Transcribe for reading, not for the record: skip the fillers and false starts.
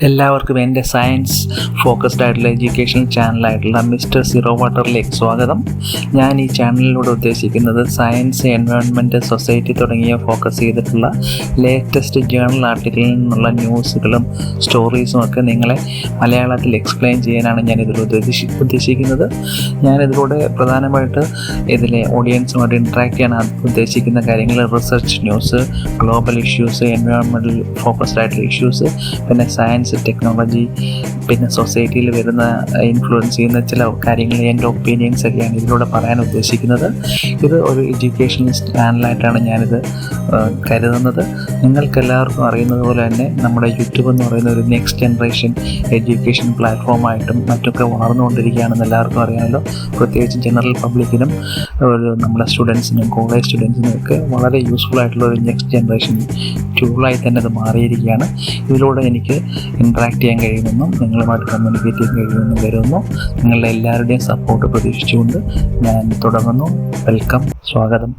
എല്ലാവർക്കും എൻ്റെ science focused ആയിട്ടുള്ള എഡ്യൂക്കേഷൻ ചാനലായിട്ടുള്ള മിസ്റ്റർ ZeroWaterലേക്ക് സ്വാഗതം. ഞാൻ ഈ ചാനലിലൂടെ ഉദ്ദേശിക്കുന്നത് സയൻസ്, എൻവയോൺമെൻറ്റ്, സൊസൈറ്റി തുടങ്ങിയ ഫോക്കസ് ചെയ്തിട്ടുള്ള ലേറ്റസ്റ്റ് ജേർണൽ ആർട്ടിക്കിളിൽ നിന്നുള്ള ന്യൂസുകളും സ്റ്റോറീസും ഒക്കെ നിങ്ങളെ മലയാളത്തിൽ എക്സ്പ്ലെയിൻ ചെയ്യാനാണ് ഞാനിതിൽ ഉദ്ദേശിക്കുന്നത്. ഞാനിതിലൂടെ പ്രധാനമായിട്ട് ഇതിലെ ഓഡിയൻസുമായിട്ട് ഇൻട്രാക്ട് ചെയ്യാൻ ഉദ്ദേശിക്കുന്ന കാര്യങ്ങൾ research news, global issues, environmental focused ആയിട്ടുള്ള ഇഷ്യൂസ്, പിന്നെ സയൻസ്, ടെക്നോളജി, പിന്നെ സൊസൈറ്റിയിൽ വരുന്ന ഇൻഫ്ലുവൻസ് ചെയ്യുന്ന ചില കാര്യങ്ങൾ, എൻ്റെ ഒപ്പീനിയൻസ് ഒക്കെയാണ് ഇതിലൂടെ പറയാൻ ഉദ്ദേശിക്കുന്നത്. ഇത് ഒരു എഡ്യൂക്കേഷണൽ ചാനലായിട്ടാണ് ഞാനിത് കരുതുന്നത്. നിങ്ങൾക്കെല്ലാവർക്കും അറിയുന്നത് പോലെ തന്നെ നമ്മുടെ യൂട്യൂബ് എന്ന് പറയുന്ന ഒരു നെക്സ്റ്റ് ജനറേഷൻ എഡ്യൂക്കേഷൻ പ്ലാറ്റ്ഫോമായിട്ടും മറ്റൊക്കെ വളർന്നുകൊണ്ടിരിക്കുകയാണെന്ന് എല്ലാവർക്കും അറിയാമല്ലോ. പ്രത്യേകിച്ച് ജനറൽ പബ്ലിക്കിനും നമ്മുടെ സ്റ്റുഡൻസിനും കോളേജ് സ്റ്റുഡൻസിനും ഒക്കെ വളരെ യൂസ്ഫുൾ ആയിട്ടുള്ള ഒരു നെക്സ്റ്റ് ജനറേഷൻ ടൂളായി തന്നെ അത് മാറിയിരിക്കുകയാണ്. ഇതിലൂടെ എനിക്ക് ഇൻട്രാക്ട് ചെയ്യാൻ കഴിയുമെന്നും നിങ്ങളുമായിട്ട് കമ്മ്യൂണിക്കേറ്റ് ചെയ്യാൻ കഴിയുമെന്നും കരുതുന്നു. നിങ്ങളുടെ എല്ലാവരുടെയും സപ്പോർട്ട് പ്രതീക്ഷിച്ചുകൊണ്ട് ഞാൻ തുടങ്ങുന്നു. വെൽക്കം, സ്വാഗതം.